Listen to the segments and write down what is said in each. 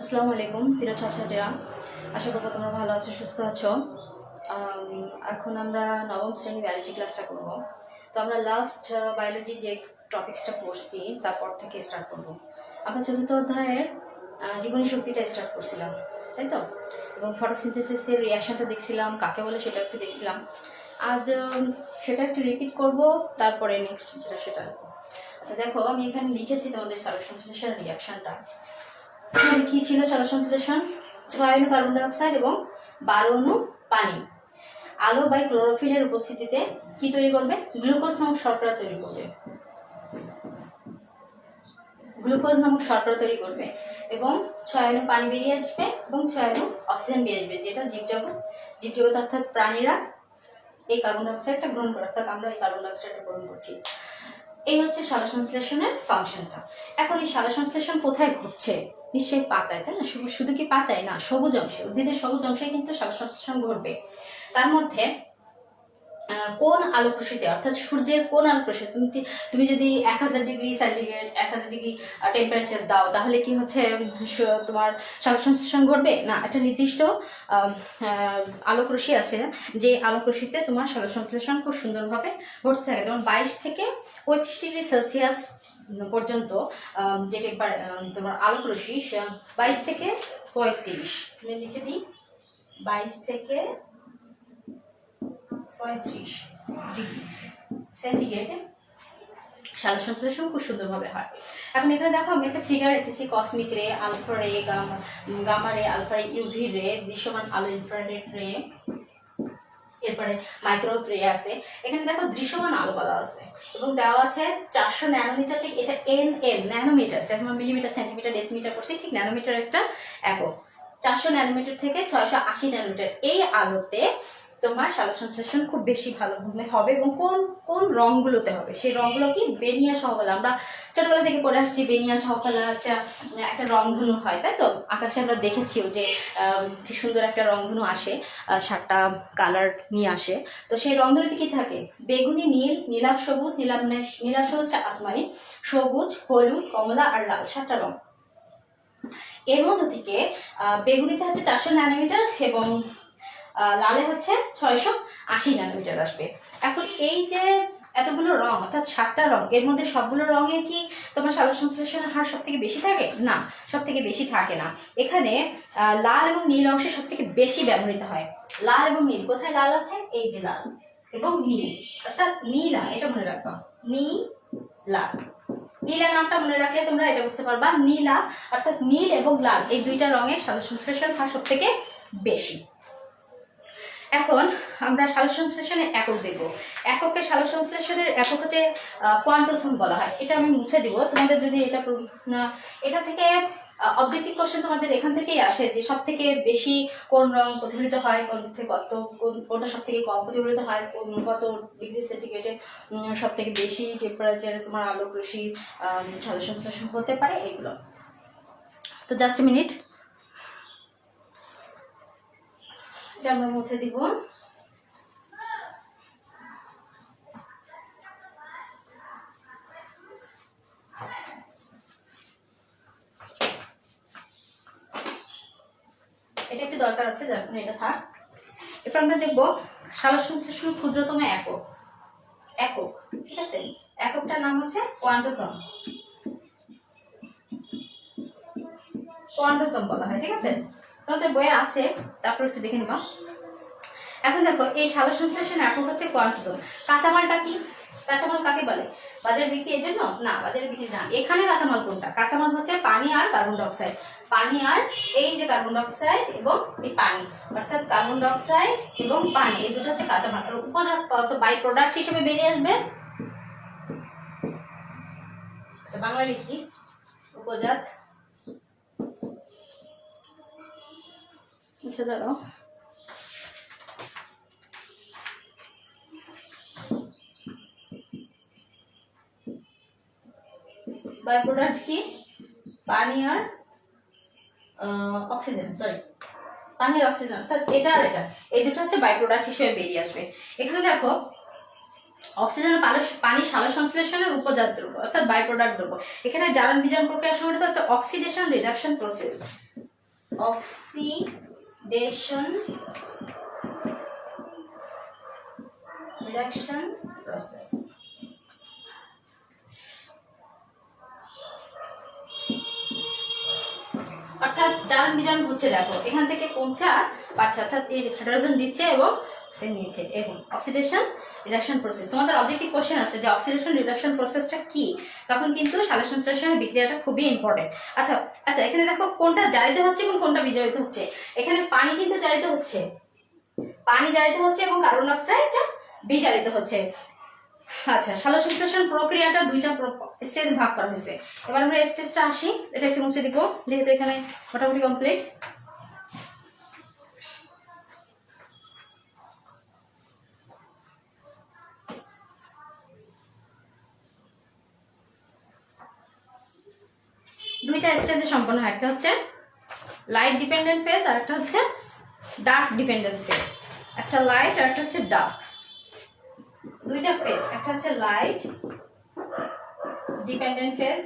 আসসালামু আলাইকুম প্রিয় ছাত্রছাত্রীরা, আশা করব তোমরা ভালো আছো, সুস্থ আছো। এখন আমরা নবম শ্রেণী বায়োলজি ক্লাসটা করব। তো আমরা লাস্ট বায়োলজি যে টপিক্সটা পড়ছি তারপর থেকে স্টার্ট করব। আমরা চতুর্থ অধ্যায়ের জীবনী শক্তিটা স্টার্ট করছিলাম, তাই তো? এবং ফটোসিনথেসিসের রিয়াকশনটা দেখছিলাম, কাকে বলে সেটা একটু দেখছিলাম। আজ সেটা একটু রিপিট করব, তারপরে নেক্সট যেটা সেটা। আচ্ছা দেখো, আমি এখানে লিখেছি তোমাদের সালোকসংশ্লেষণ রিয়াকশনটা। কি ছিল সালোকসংশ্লেষণ? 6 অণু কার্বন ডাইঅক্সাইড এবং 12 অণু পানি আলো বা ক্লোরোফিলের উপস্থিতিতে কি তৈরি করবে? গ্লুকোজ নামক শর্করা তৈরি করবে। গ্লুকোজ নামক শর্করা তৈরি করবে এবং 6 অণু পানি বেরিয়ে আসবে এবং 6 অণু অক্সিজেন বেরিয়ে আসবে, যেটা জীবজগৎ অর্থাৎ প্রাণীরা এই কার্বন ডাইঅক্সাইডটা গ্রহণ করে, অর্থাৎ আমরা এই কার্বন ডাইঅক্সাইডটা গ্রহণ করছি। এই হচ্ছে সালোকসংশ্লেষণের ফাংশনটা। এখন এই সালোকসংশ্লেষণ কোথায় ঘটছে? নিশ্চয়ই পাতায়, তাই না? শুধু কি পাতায় না, সবুজ অংশে, উদ্ভিদের সবুজ অংশে কিন্তু সালোকসংশ্লেষণ ঘটবে। তার মধ্যে কোন আলোক রশ্মিতে, অর্থাৎ সূর্যের কোন আলোক রশ্মি, তুমি যদি 1000 ডিগ্রি সেন্টিগ্রেড 1000 ডিগ্রি টেম্পারেচার দাও, তাহলে কি হচ্ছে তোমার সালোকসংশ্লেষণ ঘটবে না? একটা নির্দিষ্ট আলোক রশ্মি আছে, যে আলোক রশ্মিতে তোমার সালোকসংশ্লেষণ খুব সুন্দরভাবে ঘটতে থাকে। যেমন 22 থেকে 35 ডিগ্রি সেলসিয়াস পর্যন্ত যে তোমার আলোক রশ্মি, 22 থেকে 35 লিখে দিই, 22 থেকে 35 ডিগ্রি সেন্টিগ্রেডে সালোকসংশ্লেষণ খুব সুন্দরভাবে হয়। এখন এখানে দেখো, আমি একটা ফিগার রেখেছি। কসমিক রে, আলফা রে, গামা রে, আলফা রে, ইউভি রে, দৃশ্যমান আলো, ইনফ্রারেড রে, এরপরে মাইক্রোওয়েভ রে আছে। এখানে দেখো দৃশ্যমান আলো বলা আছে এবং দেওয়া আছে 400 ন্যানোমিটার থেকে, এটা এনএম ন্যানোমিটার, যেমন মিলিমিটার, সেন্টিমিটার, ডেসিমিটার করছি, ঠিক ন্যানোমিটার একটা একক। 400 ন্যানোমিটার থেকে 680 ন্যানোমিটার এই আলোতে তোমার সালোকসংশ্লেষণ খুব বেশি ভালোভাবে হবে। এবং কোন কোন রঙগুলোতে হবে, সেই রঙগুলো কি? বেনিয়া সহকলা। আমরা ছোটবেলা থেকে পড়ে আসছি, বেনিয়া সহকলা একটা রংধনু হয়, তাই তো? আকাশে আমরা দেখেছিও যে কি সুন্দর একটা রংধনু আসে, 7টা কালার নিয়ে আসে। তো সেই রংধনুতে কি থাকে? বেগুনি, নীল, নীলাভ সবুজ, নীলাভ হচ্ছে আসমানি, সবুজ, হলুদ, কমলা আর লাল, 7টা রং। এর মধ্যে থেকে বেগুনিতে হচ্ছে 400 ন্যানোমিটার এবং লালে হচ্ছে 680 ন্যানোমিটার আসবে। এখন এই যে এতগুলো রং, অর্থাৎ 7টা রং, এর মধ্যে সবগুলো রঙে কি তোমার সালোকসংশ্লেষণের হার সব থেকে বেশি থাকে? না, সব থেকে বেশি থাকে না। এখানে লাল এবং নীল অংশে সব থেকে বেশি ব্যবহৃত হয়। লাল এবং নীল, কোথায় লাল আছে? এই যে লাল এবং নীল, অর্থাৎ নীলা, এটা মনে রাখবা, নীলা। নীলা নামটা মনে রাখলে তোমরা এটা বুঝতে পারবা, নীলা অর্থাৎ নীল এবং লাল, এই দুইটা রঙের সালোকসংশ্লেষণ হার সব থেকে বেশি। এখন আমরা সালোকসংশ্লেষণের একক দেখব। এককে সালোকসংশ্লেষণের একক হচ্ছে কোয়ান্টোসম বলা হয়। এটা আমি মুছে দিব তোমাদের, যদি এটা থেকে অবজেক্টিভ কোশ্চেন তোমাদের এখান থেকেই আসে, যে সব থেকে বেশি কোন রং প্রতিফলিত হয়, কোনটা সব থেকে কম প্রতিফলিত হয়, কত ডিগ্রি সেন্টিগ্রেডে সব থেকে বেশি টেম্পারেচারে তোমার আলোক রশ্মি সালোকসংশ্লেষণ হতে পারে, এগুলো। তো জাস্ট মিনিট, এটা আমরা মুছে দিব। এটা একটু দরকার আছে, যার জন্য এটা থাক। এরপর আমরা দেখবো সালোকসংশ্লেষণ ক্ষুদ্রতম একক। ঠিক আছে, এককটার নাম হচ্ছে কোয়ান্টোসম। কোয়ান্টোসম বলা হয়, ঠিক আছে? তোমাদের বইয়ে আছে, তারপর একটু দেখে নিবা। এখন দেখো, এই সালোকসংশ্লেষণ একক হচ্ছে কোয়ান্টোসম। কাঁচামালটা কি? কাঁচামাল কাকে বলে? বাজার বিক্রি এর জন্য না, বাজারে বিক্রি না। এখানে কাঁচামাল কোনটা? কাঁচামাল হচ্ছে পানি আর কার্বন ডাইঅক্সাইড। পানি আর এই যে কার্বন ডাইঅক্সাইড এবং এই পানি, অর্থাৎ কার্বন ডাইঅক্সাইড এবং পানি, এই দুটো হচ্ছে কাঁচামাল। আর উপজাত পদার্থ বাই প্রোডাক্ট হিসেবে বেরিয়ে আসবে। আচ্ছা, বাংলা লিখি, উপজাত। আচ্ছা ধরো, বাই প্রোডাক্ট কি? পানি আর অক্সিজেন, সরি, পানি আর অক্সিজেন, অর্থাৎ এটা আর এটা, এই দুটো হচ্ছে বাই প্রোডাক্ট হিসেবে বেরিয়ে আসবে। এখানে দেখো, অক্সিজেন পানি সালোকসংশ্লেষণের উপজাত দ্রব্য, অর্থাৎ বাই প্রোডাক্ট দ্রব্য। এখানে জারণ বিজারণ প্রক্রিয়া সংঘটিত, অর্থাৎ oxidation reduction process. Oxidation reduction process. অর্থাৎ জারণ বিজারণ হচ্ছে, দেখো এখান থেকে কমছে আর বাড়ছে, অর্থাৎ এই হাইড্রোজেন দিচ্ছে এবং অক্সিজেন নিচ্ছে। এবং অক্সিডেশন রিডাকশন প্রসেস, তোমাদের অবজেক্টিভ কোশ্চেন আছে যে অক্সিডেশন রিডাকশন প্রসেসটা কি, তখন কিন্তু সালোকসংশ্লেষণের বিক্রিয়াটা খুবই ইম্পর্টেন্ট। আচ্ছা এখানে দেখো কোনটা জারিত হচ্ছে এবং কোনটা বিজারিত হচ্ছে। এখানে পানি কিন্তু জারিত হচ্ছে, পানি জারিত হচ্ছে এবং কার্বন ডাই অক্সাইডটা বিজারিত হচ্ছে। আচ্ছা, সালোকসংশ্লেষণ প্রক্রিয়াটা দুইটা স্টেজ ভাগ করা হয়েছে। এবার আমরা স্টেজটা আসি, এটা একটু মুছে দিব যেহেতু এখানে মোটামুটি কমপ্লিট। দুইটা স্টেজে সম্পন্ন হয়, একটা হচ্ছে লাইট ডিপেন্ডেন্ট ফেজ আর একটা হচ্ছে ডার্ক ডিপেন্ডেন্ট ফেজ। একটা লাইট আর একটা হচ্ছে ডার্ক, দুইটা ফেজ, একটা হচ্ছে লাইট ডিপেন্ডেন্ট ফেজ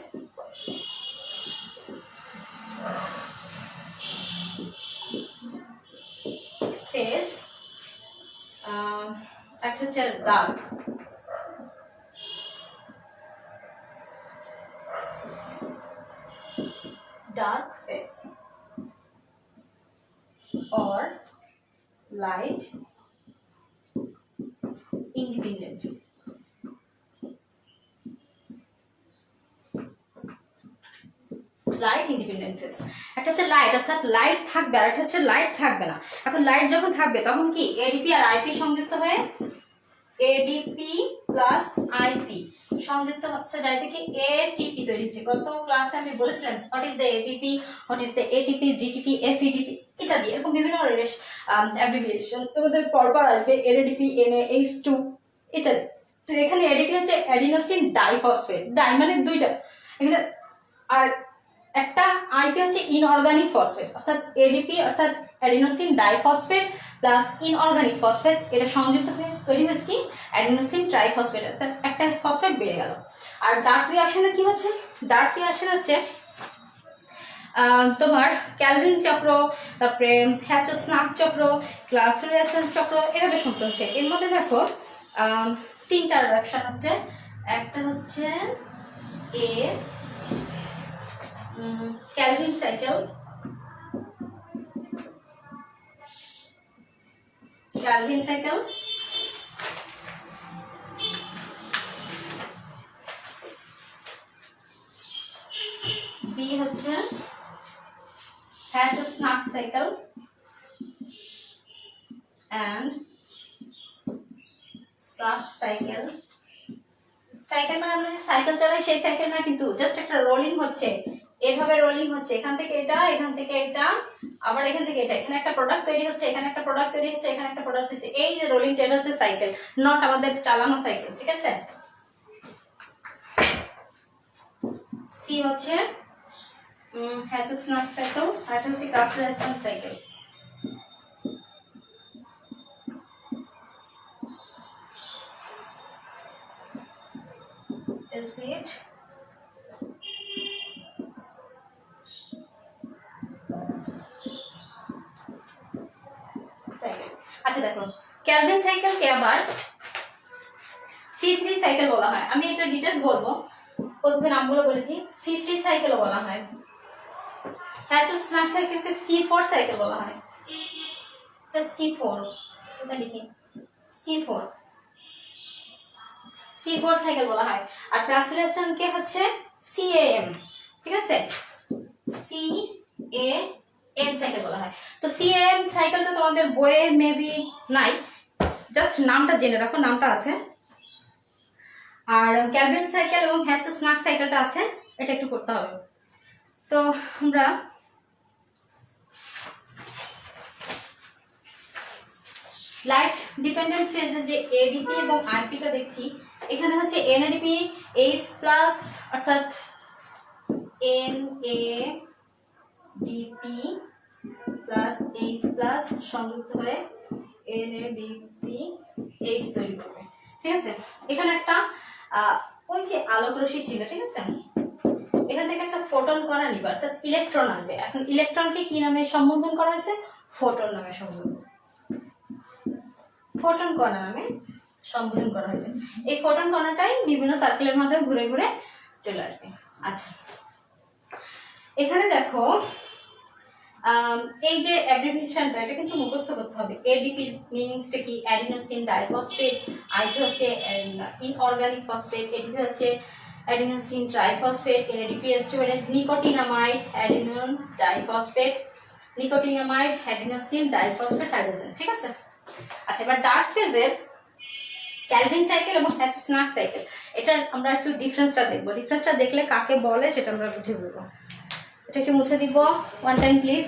একটা হচ্ছে dark phase or light independent। Light independent phase, একটা হচ্ছে লাইট অর্থাৎ লাইট থাকবে আর একটা হচ্ছে লাইট থাকবে না। এখন লাইট যখন থাকবে তখন কি এডিপি আর আইপি সংযুক্ত হয়ে এডিপি প্লাস আইপি সংযুক্ত হচ্ছে, যাই থেকে এটিপি তৈরি হচ্ছে। গত ক্লাসে আমি বলেছিলাম what is the ATP, what is the ATP, GTP, FEDP ইত্যাদি, এরকম বিভিন্ন অ্যাব্রিভিয়েশন তোমাদের পরপর আসবে, এডিপি, NaH2 ইত্যাদি। তো এখানে এডিপি হচ্ছে অ্যাডিনোসিন ডাইফসফেট, ডাই মানে দুইটা এখানে, আর একটা আইপি হচ্ছে ইনঅর্গানিক ফসফেট, অর্থাৎ এডিপি অর্থাৎ adenosine diphosphate plus inorganic phosphate, এটা সংযুক্ত হয়ে তৈরি হয়েছে কি অ্যাডিনোসিন ট্রাইফসফেট, অর্থাৎ একটা ফসফেট বেড়ে গেল। আর ডার্ক রিঅ্যাকশনে কি হচ্ছে, ডার্ক রিঅ্যাকশন হচ্ছে তোমার ক্যালভিন চক্র, তারপরে হ্যাচো-স্নাক চক্র, ক্লাস-রিঅ্যাকশন চক্র, এভাবে সম্পূর্ণ হচ্ছে। এর মধ্যে দেখো তিনটা রিঅ্যাকশন হচ্ছে, একটা হচ্ছে এ ক্যালভিন সাইকেল, বি হচ্ছে হ্যাচো-স্নাক সাইকেল and স্লাফ সাইকেল। সাইকেল মানে আমরা যে সাইকেল চালাই সেই সাইকেল না, কিন্তু জাস্ট একটা রোলিং হচ্ছে, এভাবে রোলিং হচ্ছে, এখান থেকে এটা, এখান থেকে এটা, আবার এখান থেকে এটা, এখানে একটা প্রোডাক্ট তৈরি হচ্ছে, এখানে একটা প্রোডাক্ট তৈরি হচ্ছে, এখানে একটা প্রোডাক্ট হচ্ছে, এই যে রোলিংটা এটা হচ্ছে সাইকেল, নট আমাদের চালানো সাইকেল, ঠিক আছে। সি হচ্ছে হ্যাচো-স্নাক সাইকেল আর এটা হচ্ছে ক্লাস-রিঅ্যাকশন সাইকেল। Acid cycle. আচ্ছা দেখো ক্যালভিন সাইকেলকে আবার C3 সাইকেল বলা হয়। আমি এটা ডিটেইলস বলবো, প্রথমে নামগুলো বলেছি। C3 সাইকেল বলা হয়, হ্যাচো-স্নাক সাইকেলকে C4 সাইকেল বলা হয়। এটা C4, এটা লিখি C4 সাইকেল বলা হয়। আর ক্লাস-রিঅ্যাকশনকে হচ্ছে CAM, ঠিক আছে, CAM সাইকেল বলা হয়। তো CAM সাইকেলটা তোমাদের বইয়ে মেবি নাই, জাস্ট নামটা জেনে রাখো, নামটা আছে। আর ক্যালভিন সাইকেল এবং হ্যাচো-স্নাক সাইকেলটা আছে, এটা একটু করতে হবে। তো আমরা লাইট ডিপেন্ডেন্ট ফেজে যে এডিপি এবং আইপিটা দেখছি, এখানে হচ্ছে NADP H+ অর্থাৎ NADP প্লাস H+ সংযুক্ত হয়ে NADP H তৈরি করবে, ঠিক আছে। এখানে একটা ওই যে আলোক রশ্মি ছিল, ঠিক আছে, এখান থেকে একটা ফোটন কণা নিবে, অর্থাৎ ইলেকট্রন আনবে। এখন ইলেকট্রনকে কি নামে সম্বোধন করা হয়েছে? ফোটন নামে সম্বোধন, ফোটন কণা নামে সম্বোধন করা হয়েছে। এই ফোটন কণাটাই বিভিন্ন সার্কেলের মাধ্যমে ঘুরে ঘুরে চলে আসবে। আচ্ছা, এখানে দেখো এই যে অ্যাব্রিভিয়েশনটা, এটা কিন্তু মুখস্থ করতে হবে। এডিপি মিনিংসটা কি? Adenosine diphosphate. আইপি হচ্ছে ইনঅর্গানিক ফসফেট, এডিপি হচ্ছে অ্যাডিনোসিন ট্রাইফসফেট, এনএডিপিএস2 মানে nicotinamide adenine diphosphate, nicotinamide adenosine diphosphate hydrogen. ঠিক আছে? আচ্ছা, এবার ডার্ক ফেজের ক্যালভিন সাইকেল এবং স্নাক সাইকেল, এটার আমরা একটু ডিফারেন্সটা দেখবো। ডিফারেন্সটা দেখলে কাকে বলে সেটা আমরা বুঝে বলবো। এটা একটু মুছে দিব one time please.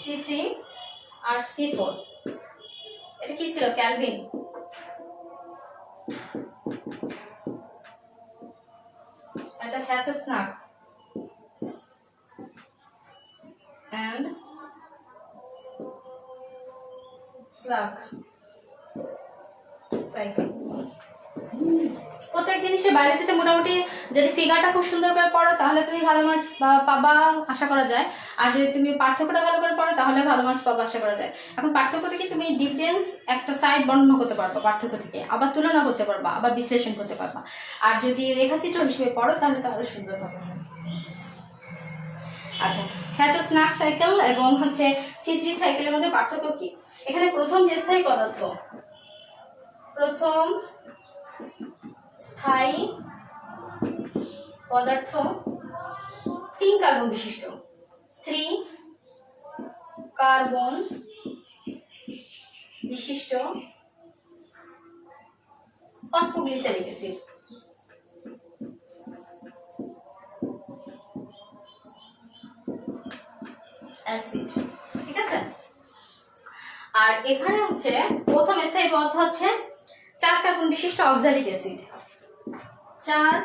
C3 R C4, এটা কি ছিল? ক্যালভিন। এটা হ্যাচস্নাক and স্লাগ সাইকেল। প্রত্যেক জিনিসের বায়োলজিতে মোটামুটি যদি ফিগারটা খুব সুন্দর করে পড়ো তাহলে তুমি ভালো মার্কস পাবা আশা করা যায়, আর যদি তুমি পার্থক্যটা ভালো করে পড়ো তাহলে ভালো মার্কস পাবা আশা করা যায়। এখন পার্থক্য থেকে তুমি ডিফারেন্স একটা সাইড বর্ণনা করতে পারবা, পার্থক্য থেকে আবার তুলনা করতে পারবা, আবার বিশ্লেষণ করতে পারবা। আর যদি রেখাচিত্র হিসেবে পড়ো তাহলে সুন্দর হবে। আচ্ছা, হ্যাচস্নাক সাইকেল এবং হচ্ছে C3 সাইকেলের মধ্যে পার্থক্য কি? এখানে প্রথম যে স্থায়ী পদার্থ, প্রথম স্থায়ী পদার্থ 3 কার্বন বিশিষ্ট, 3 কার্বন বিশিষ্ট ফসফোগ্লিসারিক অ্যাসিড। ঠিক আছে? আর এখানে হচ্ছে প্রথম স্থায়ী পদার্থ হচ্ছে 4 কার্বন বিশিষ্ট অক্সালিক অ্যাসিড, 4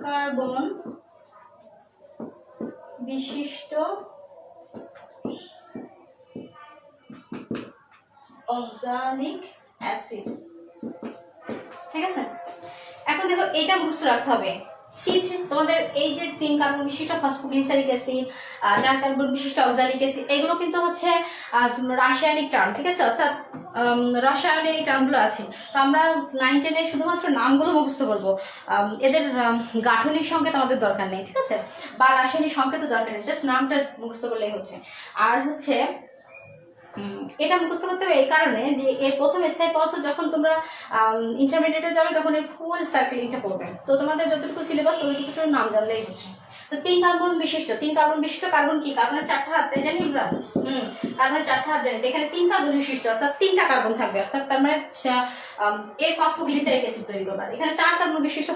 কার্বন বিশিষ্ট অক্সালিক অ্যাসিড। ঠিক আছে? এখন দেখো এটা মুখস্থ রাখতে হবে। C3 তোমাদের এই যে 3 কার্বন বিশিষ্ট ফসফোগ্লিসারিক অ্যাসিড, 4 কার্বন বিশিষ্ট অক্সালিক অ্যাসিড, এগুলো কিন্তু হচ্ছে রাসায়নিক টার্ম। ঠিক আছে? অর্থাৎ রসায়নের এই টার্মগুলো আছে। তো আমরা 9-10 শুধুমাত্র নামগুলো মুখস্থ করবো, এদের গাঠনিক সংকেত আমাদের দরকার নেই। ঠিক আছে? বা রাসায়নিক সংকেতও দরকার নেই, জাস্ট নামটা মুখস্থ করলেই হচ্ছে। আর হচ্ছে এটা মুখস্থ করতে হবে এই কারণে যে এর প্রথম স্থায়ী পদার্থ যখন তোমরা ইন্টারমিডিয়েটে যাবে তখন এর ফুল সার্কেলিংটা পড়বে। তো তোমাদের যতটুকু সিলেবাস ততটুকু শুধু নাম জানলেই হচ্ছে। তো 3 কার্বন বিশিষ্ট, 3 কার্বন বিশিষ্ট কার্বন কি? কার্বনের 4টা হাত, তাই জানি আমরা। কার্বনের 4টা হাত জানি। এখানে 3 কার্বন বিশিষ্ট অর্থাৎ 3টা কার্বন থাকবে, অর্থাৎ তার মানে এর ফসফোগ্লিসারিক অ্যাসিড তৈরি করবে। এখানে 4 কার্বন বিশিষ্ট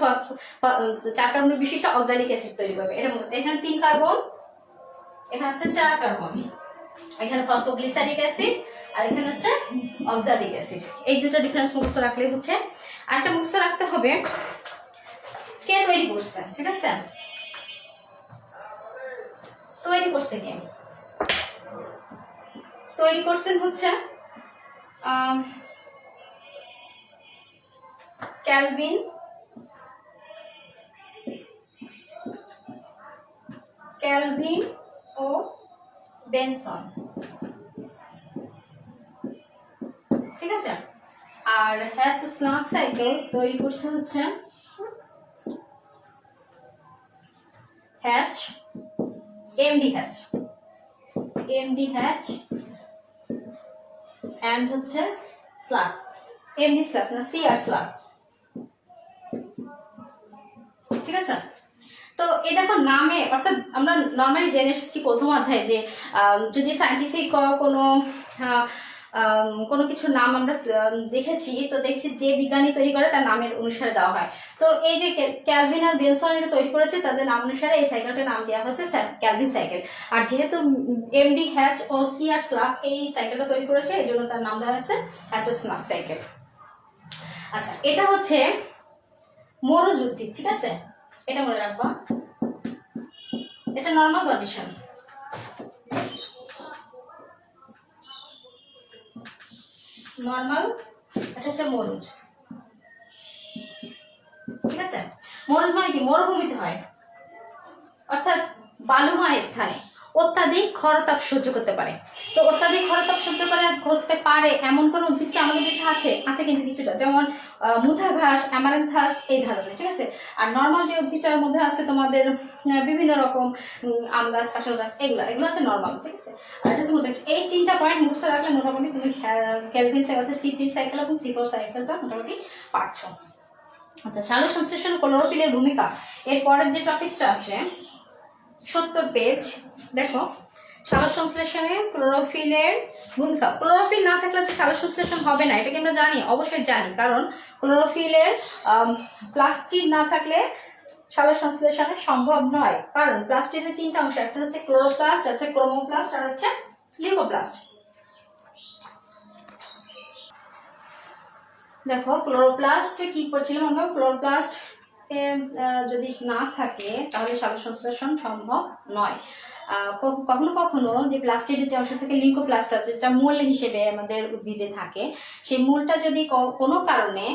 4 কার্বন বিশিষ্ট অক্সালিক অ্যাসিড তৈরি করবে। এখানে 3 কার্বন, এখানে হচ্ছে 4 কার্বন, এখানে ফসফোগ্লিসারিক অ্যাসিড আর এখানে হচ্ছে অক্সালিক অ্যাসিড। এই দুটো ডিফারেন্স মুখস্থ রাখলেই হচ্ছে। আর একটা মুখস্থ রাখতে হবে কে তৈরি করছে। ঠিক আছে? তৈরি করছে কে? তৈরি করছেন হচ্ছে ক্যালভিন, ক্যালভিন ও বেনসন। ঠিক আছে? আর হ্যাচস্নাক সাইকেল তৈরি করছে হচ্ছে hatch, MD hatch, MD hatch and হচ্ছে স্লাগ, এমডি স্লাগ না সি আর স্লাগ। ঠিক আছে? তো এই দেখো নামে, অর্থাৎ আমরা নর্মালি জেনে এসেছি প্রথম অধ্যায়ে যে যদি সায়েন্টিফিক কোনো কোনো কিছুর নাম আমরা দেখেছি, তো দেখছি যে বিজ্ঞানী তৈরি করে তার নামের অনুসারে দেওয়া হয়। তো এই যে ক্যালভিন আর বেনসন এটা তৈরি করেছে, তাদের নাম অনুসারে এই সাইকেলটার নাম দেওয়া হয়েছে ক্যালভিন সাইকেল। আর যেহেতু এমডি হ্যাচ ও সি আর স্লাক এই সাইকেলটা তৈরি করেছে, এই জন্য তার নাম দেওয়া হয়েছে হ্যাচ ও স্লাক সাইকেল। আচ্ছা, এটা হচ্ছে মরুজ উদ্ভিদ, ঠিক আছে, এটা মনে রাখবা। এটা নর্মাল কন্ডিশন, নর্মাল, এটা হচ্ছে মরুজ, ঠিক আছে। মরুজ মানে কি? মরুভূমিতে হয়, অর্থাৎ বালুময় স্থানে অত্যাধিক খরতাপ সহ্য করতে পারে। তো অত্যাধিক খরতাপ সহ্য করতে পারে এমন কোন উদ্ভিদ কি আমাদের দেশে আছে? আছে কিন্তু কিছুটা, যেমন মুথা ঘাস, অ্যামারান্থাস এই ধরনের, ঠিক আছে। আর নর্মাল যে উদ্ভিদটার মধ্যে আছে তোমাদের বিভিন্ন রকম আম গাছ, কাঁঠাল গাছ, এগুলো আছে নর্মাল, ঠিক আছে। আর এটা হচ্ছে মুথা ঘাস। এই 3টা পয়েন্ট মুখস্থ রাখলে মোটামুটি তুমি ক্যালভিন সাইকেল, C3 সাইকেল এবং C4 সাইকেলটা মোটামুটি পারছো। আচ্ছা, সালোক সংশ্লেষণ ক্লোরোফিলের ভূমিকা, এর পরের যে টপিকসটা আছে 70 পেজ, দেখো সালোক সংশ্লেষণে ক্লোরোফিলের ভূমিকা। ক্লোরোফিল না থাকলে যে সালোক সংশ্লেষণ হবে না, এটাকে আমরা জানি, অবশ্যই জানি, কারণ ক্লোরোফিলের প্লাস্টিড না থাকলে সালোক সংশ্লেষণ সম্ভব নয়। কারণ প্লাস্টিডের 3টা অংশ, একটা হচ্ছে ক্লোরোপ্লাস্ট, হচ্ছে ক্রোমোপ্লাস্ট, আর হচ্ছে লিউকোপ্লাস্ট। দেখো ক্লোরোপ্লাস্ট কি করছিলাম আমরা, ক্লোরোপ্লাস্ট যদি না থাকে তাহলে সালোক সংশ্লেষণ সম্ভব নয়। কখনো কখনো যে প্লাস্টিডের যে অংশ থেকে লিউকোপ্লাস্ট আছে, যেটা মূল হিসেবে আমাদের উদ্ভিদে থাকে, সেই মূলটা যদি কোনো কারণে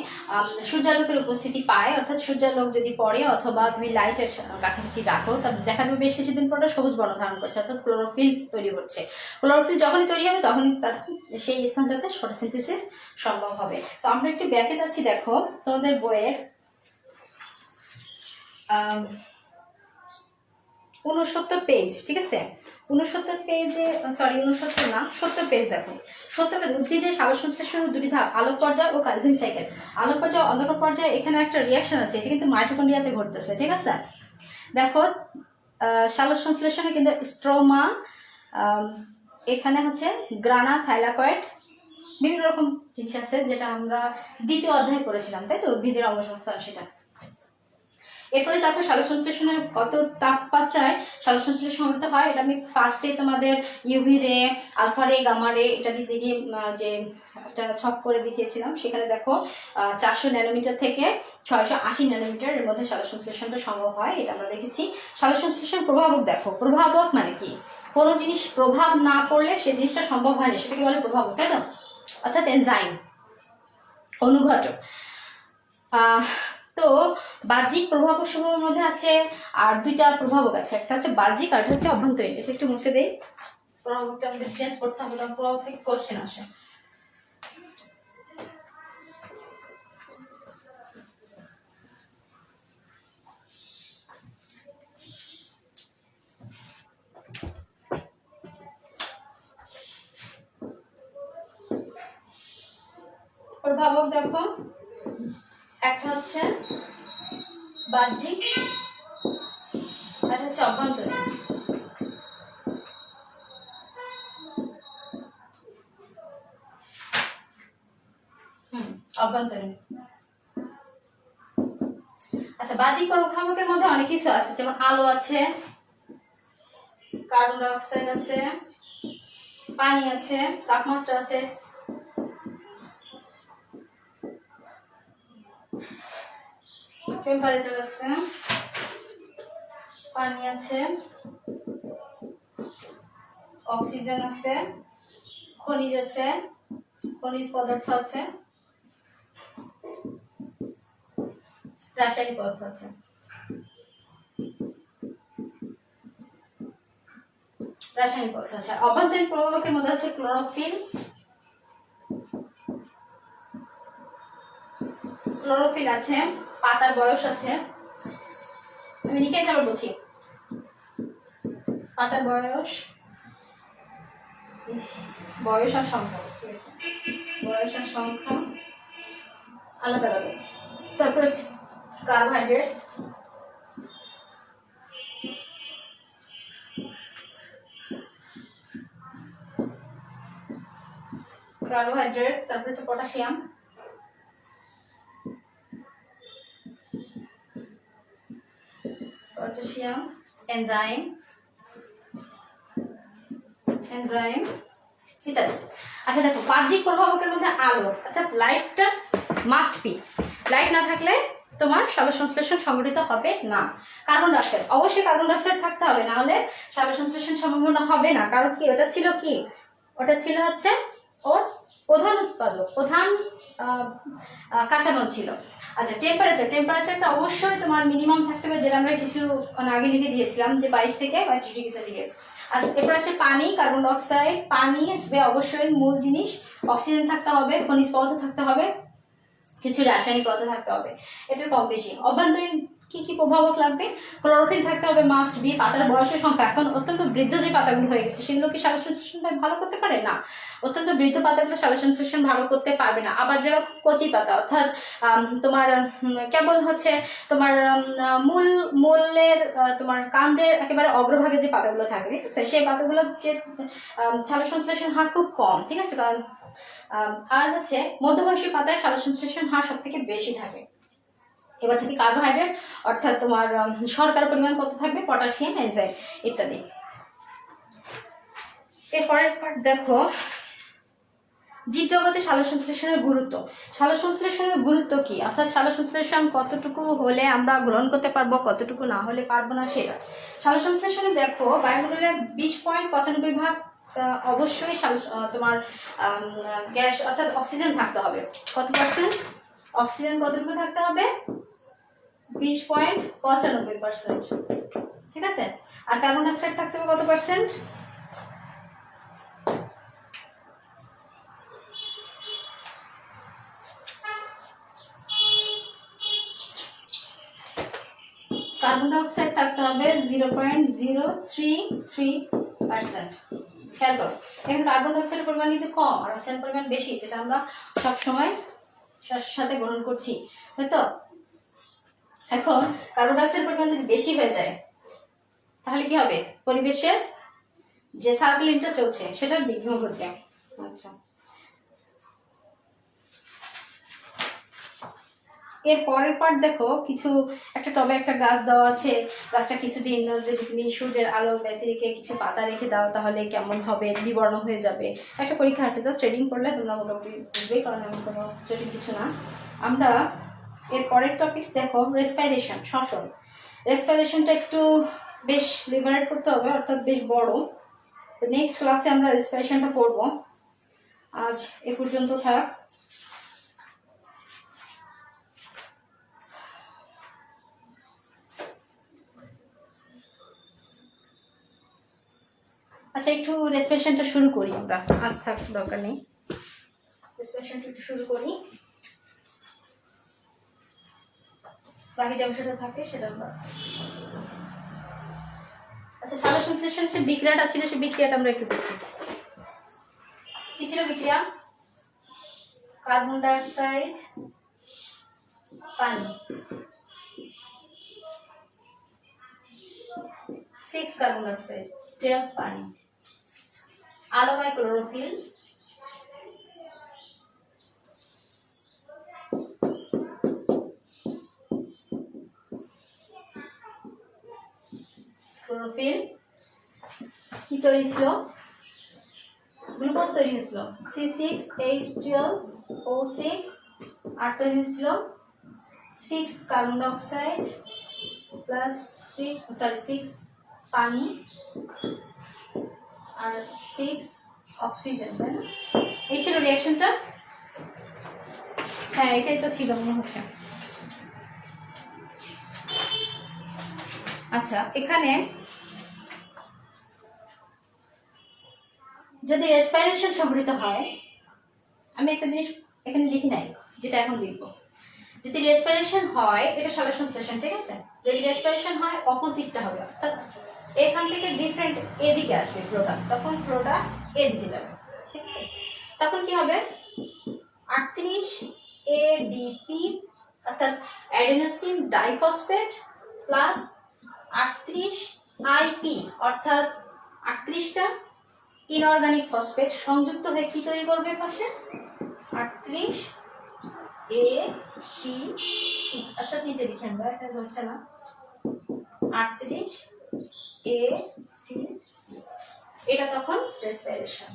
সূর্যালোকের উপস্থিতি পায়, অর্থাৎ সূর্যালোক যদি পড়ে অথবা তুমি লাইটের কাছাকাছি রাখো, তাহলে দেখা যাবে বেশ কিছুদিন পরে সবুজ বর্ণ ধারণ করছে, অর্থাৎ ক্লোরোফিল তৈরি হচ্ছে। ক্লোরোফিল যখনই তৈরি হবে তখনই সেই স্থানটাতে ফটোসিনথেসিস সম্ভব হবে। তো আমরা একটু ব্যাকে যাচ্ছি, দেখো তোমাদের বইয়ের 69 পেজ, ঠিক আছে। 69 পেজে, সরি 69 না, 70 পেজ দেখো। 70 পেজ উদ্ভিদের সালোক সংশ্লেষণের 2টি ধাপ, আলোক পর্যায় ও ক্যালভিন সাইকেল। আলোক পর্যায়, অন্ধকার পর্যায়ে এখানে একটা রিয়াকশন আছে, এটা কিন্তু মাইটোকন্ড্রিয়াতে ঘটতেছে, ঠিক আছে। দেখো সালোক সংশ্লেষণে কিন্তু স্ট্রোমা, এখানে হচ্ছে গ্রানা, থাইলাকয়েড, বিভিন্ন রকম জিনিস আছে, যেটা আমরা 2য় অধ্যায়ে পড়েছিলাম, তাই তো, উদ্ভিদের অঙ্গসংস্থান সেটা। এরপরে দেখো সালোক সংশ্লেষণের কত তাপমাত্রায় সালোক সংশ্লেষণ সংঘটিত হয়, এটা আমি ফার্স্টে তোমাদের ইউভি রে, আলফা রে, গামা রে এটা দিয়ে দেখি, যে একটা ছক করে দেখিয়েছিলাম, সেখানে দেখো 400 ন্যানোমিটার থেকে 680 ন্যানোমিটার এর মধ্যে সালোক সংশ্লেষণটা সম্ভব হয়, এটা আমরা দেখেছি। সালোক সংশ্লেষণ প্রভাবক, দেখো প্রভাবক মানে কি? কোনো জিনিস প্রভাব না পড়লে সে জিনিসটা সম্ভব হয় না, সেটাকে বলে প্রভাবক, তাই তো, অর্থাৎ এনজাইম, অনুঘটক। তো বাহ্যিক প্রভাবক সমূহের মধ্যে আছে আর 2টা প্রভাবক আছে, একটা হচ্ছে বাহ্যিক আর একটা হচ্ছে অভ্যন্তরীণ। এটা একটু মুছে দেই, প্রভাবকটা আমাদের চেঞ্জ করতে হবে, কারণ প্রভাবক থেকে কোশ্চেন আসে। প্রভাবক দেখো, একটা হচ্ছে বাহ্যিক আর হচ্ছে অভ্যন্তরীণ। অভ্যন্তরীণ। আচ্ছা, বাহ্যিক প্রভাবকের মধ্যে অনেক কিছু আছে, যেমন আলো আছে, কার্বন ডাই অক্সাইড আছে, পানি আছে, তাপমাত্রা আছে, টেম্পারেচার আছে, পানি আছে, অক্সিজেন আছে, খনিজ আছে, খনিজ পদার্থ আছে, রাসায়নিক পদার্থ আছে। রাসায়নিক পদার্থ আছে। অভ্যন্তরীণ প্রভাবকের মধ্যে আছে ক্লোরোফিল, ক্লোরোফিল আছে, পাতার বয়স আছে, আমি লিখে তারপর বলছি। পাতার বয়স, বয়স আর সংখ্যা, ঠিক আছে, বয়স আর সংখ্যা আলাদা আলাদা। তারপর কার্বোহাইড্রেট, কার্বোহাইড্রেট, তারপর হচ্ছে পটাশিয়াম, এনজাইম ইত্যাদি। আচ্ছা দেখো, বাহ্যিক প্রভাবকের মধ্যে আলো, অর্থাৎ লাইটটা মাস্ট বি। লাইট না থাকলে তোমার সালোক সংশ্লেষণ সংঘটিত হবে না। কার্বন ডাইঅক্সাইড, অবশ্যই কার্বন ডাইঅক্সাইড থাকতে হবে, না হলে সালোক সংশ্লেষণ সম্ভাবনা হবে না। কারণ কি, ওটা ছিল হচ্ছে ওর প্রধান উৎপাদক, প্রধান কাঁচামাল ছিল। আচ্ছা টেম্পারেচারটা অবশ্যই তোমার মিনিমাম থাকতে হবে, যেটা আমরা কিছু আগে লিখে দিয়েছিলাম যে 22 থেকে 35 ডিগ্রি সেন্টিগ্রেড। আর এরপর আছে পানি, কার্বন ডাইঅক্সাইড, পানি আসবে অবশ্যই মূল জিনিস, অক্সিজেন থাকতে হবে, খনিজ পদার্থ থাকতে হবে, কিছু রাসায়নিক পদার্থ থাকতে হবে, এটার কম বেশি। অভ্যন্তরীণ কি কি প্রভাবক লাগবে, ক্লোরোফিল থাকতে হবে মাস্ট বি। পাতার বয়সের সংখ্যা, এখন অত্যন্ত বৃদ্ধ যে পাতাগুলো হয়ে গেছে সেগুলো কি সালোক সংশ্লেষণ ভালো করতে পারে না? অত্যন্ত বৃদ্ধ পাতাগুলো সালোক সংশ্লেষণ ভালো করতে পারবে না। আবার যারা কচি পাতা, অর্থাৎ তোমার কেবল হচ্ছে তোমার মূলের তোমার কাণ্ডের একেবারে অগ্রভাগে যে পাতাগুলো থাকে, ঠিক আছে, সেই পাতাগুলো যে সালোক সংশ্লেষণ হার খুব কম, ঠিক আছে। কারণ আর হচ্ছে মধ্যবয়সী পাতায় সালোক সংশ্লেষণ হার সব থেকে বেশি থাকে। এবার থেকে কার্বোহাইড্রেট, অর্থাৎ তোমার শর্করার পরিমাণ কত থাকবে, পটাশিয়াম, এনজাইম ইত্যাদি। এরপরের পার্ট দেখো, জীবজগতে সালোক সংশ্লেষণের গুরুত্ব। সালোক সংশ্লেষণের গুরুত্ব কি, অর্থাৎ সালোক সংশ্লেষণ কতটুকু হলে আমরা গ্রহণ করতে পারবো, কতটুকু না হলে পারবো না সেটা। সালোক সংশ্লেষণে দেখো, বায়ুমণ্ডলে 20.95% অবশ্যই তোমার গ্যাস অর্থাৎ অক্সিজেন থাকতে হবে। কত পার্সেন্ট অক্সিজেন, কতটুকু থাকতে হবে, 20.95%, ঠিক আছে। আর কার্বন ডাইঅক্সাইড থাকতে হবে কত পার্সেন্ট, কার্বন ডাইঅক্সাইড থাকতে হবে 0.033%। খেয়াল করো, এখানে কার্বন ডাইঅক্সাইডের পরিমাণ কিন্তু কম আর অক্সিজেনের পরিমাণ বেশি, যেটা আমরা সবসময় শ্বাসের সাথে গ্রহণ করছি, তাই তো। এখন কার্বন ডাইঅক্সাইডের পরিমাণ যদি বেশি হয়ে যায় তাহলে কি হবে, পরিবেশের যে সার্কুলেশনটা চলছে সেটার বিঘ্ন ঘটবে। আচ্ছা, এর পরের পার্ট দেখো, কিছু একটা টবে একটা গাছ দেওয়া আছে, গাছটা কিছুদিন যদি তুমি সূর্যের আলো ব্যতিরেকে কিছু পাতা রেখে দাও তাহলে কেমন হবে, বিবর্ণ হয়ে যাবে। একটা পরীক্ষা আছে, জাস্ট ট্রেডিং করলে তোমরা মোটামুটি বুঝবে, কারণ এমন কোনো জটিল কিছু না। আমরা এর পরের টপিকস দেখো, রেসপাইরেশন, শ্বসন। রেসপাইরেশনটা একটু বেশ লিবারেট করতে হবে, অর্থাৎ বেশ বড়। তো নেক্সট ক্লাসে আমরা রেসপাইরেশনটা পড়বো। আজ এ পর্যন্ত থাক। আচ্ছা, একটু রেসপিরেশনটা শুরু করি আমরা, আজ থাক, দরকার নেই। রেসপিরেশনটা একটু শুরু করি, বাকি যে অংশটা থাকে সেটা আমরা। আচ্ছা, সালোক সংশ্লেষণ সে বিক্রিয়াটা ছিল, সে বিক্রিয়াটা আমরা একটু দেখি। কি ছিল বিক্রিয়া, কার্বন ডাইঅক্সাইড, পানি, 6 কার্বন ডাইঅক্সাইড, 12 পানি, আলো বাই ক্লোরোফিল, কি তৈরি ছিল, গ্লুকোজ তৈরি হয়েছিল, C6H12O6, আর তৈরি হয়েছিল 6 কার্বন ডাইঅক্সাইড প্লাস 6 পানি আর 6 অক্সিজেন, তাই না? এই ছিল রিঅ্যাকশনটা। হ্যাঁ, এটাই তো ছিল মনে হচ্ছে। আচ্ছা, এখানে যদি রেসপিরেশন সংঘটিত হয়, আমি একটা জিনিস এখানে লিখি নাই, যেটা এখন লিখবো। যদি রেসপিরেশন হয়, এটা সালোক সংশ্লেষণ, ঠিক আছে। যদি রেসপিরেশন হয়, অপোজিটটা হবে, অর্থাৎ এখান থেকে ডিফারেন্ট এদিকে আসবে ফ্লোটা, তখন ফ্লোটা এদিকে যাবে, ঠিক আছে। তখন কি হবে, 38 ADP অর্থাৎ অ্যাডেনোসিন ডাইফসফেট প্লাস 38 IP অর্থাৎ 38টা ইনঅর্গানিক ফসফেট সংযুক্ত হয়ে কি তৈরি করবে পাশে 38 AT, অর্থাৎ নিচে লিখে আমরা, এখানে ধরছে না, 38 AT, এটা তখন রেসপিরেশন।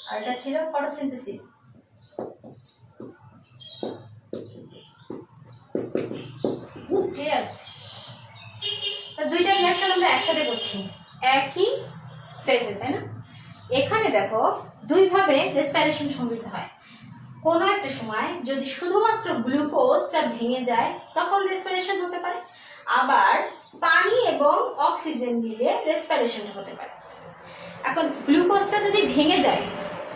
আর এটা ছিল ফটোসিনথেসিস। ক্লিয়ার? দুইটা রিঅ্যাকশন আমরা একসাথে করছি একই ফেজে, তাই না? এখানে দেখো দুইভাবে রেসপিরেশন সংঘটিত হয়। কোনো একটা সময় যদি শুধুমাত্র গ্লুকোজটা ভেঙে যায় তখন রেসপিরেশন হতে পারে, আবার পানি এবং অক্সিজেন মিলে রেসপিরেশন হতে পারে। এখন গ্লুকোজটা যদি ভেঙে যায়,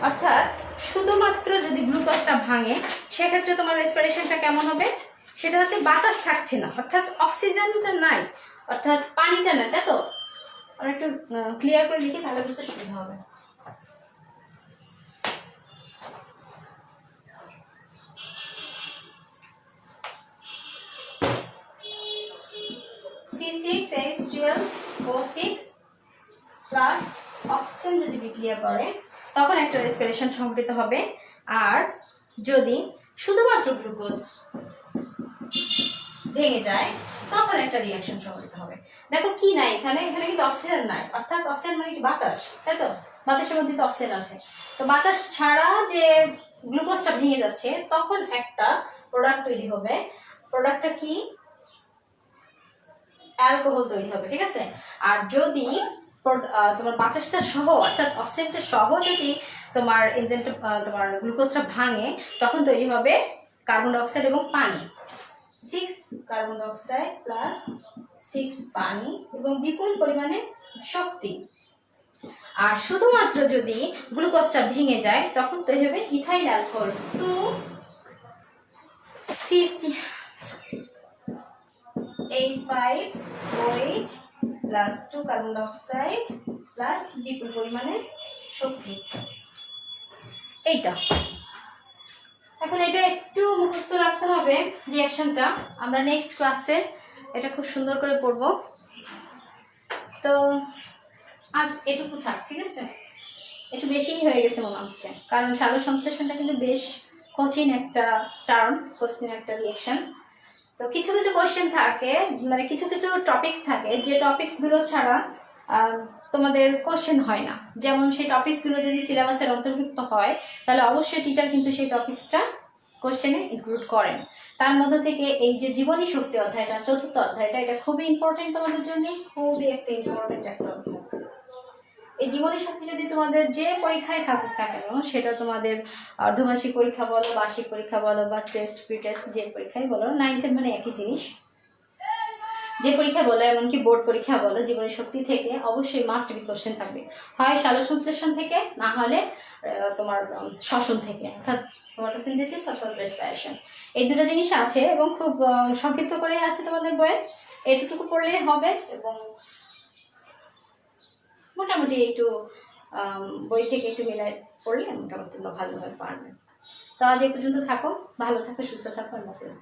অর্থাৎ শুধুমাত্র যদি গ্লুকোজটা ভাঙে, সেক্ষেত্রে তোমার রেসপিরেশনটা কেমন হবে? সেটা হচ্ছে বাতাস থাকছে না, অর্থাৎ অক্সিজেনটা নাই, অর্থাৎ পানিটা না, তাই তো? আর একটু ক্লিয়ার করে লিখে তাহলে বুঝতে সুবিধা হবে। C6H12O6 প্লাস অক্সিজেন যদি বিক্রিয়া করে তখন একটা রেসপিরেশন সংঘটিত হবে। আর যদি শুধুমাত্র গ্লুকোজ ভেঙে যায় তখন একটা রিঅ্যাকশন সংঘটিত হবে। দেখো কি নাই এখানে, এখানে কিন্তু অক্সিজেন নাই, অর্থাৎ অক্সিজেন মানে কি বাতাস, তাই তো? বাতাসের মধ্যে তো অক্সিজেন আছে। তো বাতাস ছাড়া যে গ্লুকোজটা ভেঙে যাচ্ছে তখন একটা প্রোডাক্ট তৈরি হবে। প্রোডাক্টটা কি? অ্যালকোহল তৈরি হবে, ঠিক আছে? আর যদি তোমার বাতাসটা সহ অর্থাৎ অক্সিজেনটা সহ যদি তোমার এনজাইমটা তোমার গ্লুকোজটা ভাঙে তখন তৈরি হবে কার্বন ডাইঅক্সাইড এবং পানি। 6 কার্বন ডাইঅক্সাইড প্লাস 6 পানি এবং বিপুল পরিমাণে শক্তি। আর শুধুমাত্র যদি গ্লুকোজটা ভেঙে যায় তখন তৈরি হবে ethyl alcohol 2H5OH plus 2 carbon dioxide plus বিপুল পরিমাণে শক্তি। এইটা এখন এটা একটু মুখস্থ রাখতে হবে রিঅ্যাকশনটা, আমরা নেক্সট ক্লাসে এটা খুব সুন্দর করে পড়ব। তো আজ এটুকু থাক, ঠিক আছে? একটু বেশিই হয়ে গেছে মনে হচ্ছে, কারণ সালোক সংশ্লেষণটা কিন্তু বেশ কঠিন একটা টার্ম, কঠিন একটা রিঅ্যাকশন। তো কিছু কিছু কোশ্চেন থাকে, মানে কিছু কিছু টপিকস থাকে যে টপিকসগুলো ছাড়া তোমাদের কোশ্চেন হয় না। যেমন সেই টপিকসগুলো যদি সিলেবাসের অন্তর্ভুক্ত হয় তাহলে অবশ্যই টিচার কিন্তু সেই টপিকসটা কোশ্চেনে ইনক্লুড করেন। তার মধ্যে থেকে এই যে জীবনী শক্তি অধ্যায়টা, চতুর্থ অধ্যায়টা, এটা খুবই ইম্পর্টেন্ট তোমাদের জন্য, খুবই একটা ইম্পর্টেন্ট একটা অধ্যায়। এই জীবনী শক্তি যদি তোমাদের যে পরীক্ষায় থাকুক না কেন, সেটা তোমাদের অর্ধবার্ষিক পরীক্ষা বলো, বার্ষিক পরীক্ষা বলো, বা টেস্ট প্রি টেস্ট যে পরীক্ষায় বলো, 9, 10 মানে একই জিনিস, যে পরীক্ষা বলো, এমনকি বোর্ড পরীক্ষা বলো, জীবনী শক্তি থেকে অবশ্যই মাস্ট বি কোশ্চেন থাকবে, হয় সালোক সংশ্লেষণ থেকে, না হলে তোমার শ্বসন থেকে, অর্থাৎ ফটোসিনথেসিস অথবা রেসপিরেশন। এই দুটো জিনিস আছে এবং খুব সংক্ষিপ্ত করে আছে তোমাদের বইয়ে, এতটুকু পড়লেই হবে এবং মোটামুটি একটু বই থেকে একটু মিলাই পড়লে মোটামুটি তোমরা ভালোভাবে পারবে। তো আজ এই পর্যন্ত থাকো, ভালো থাকো, সুস্থ থাকো, আল্লাহ হাফেজ।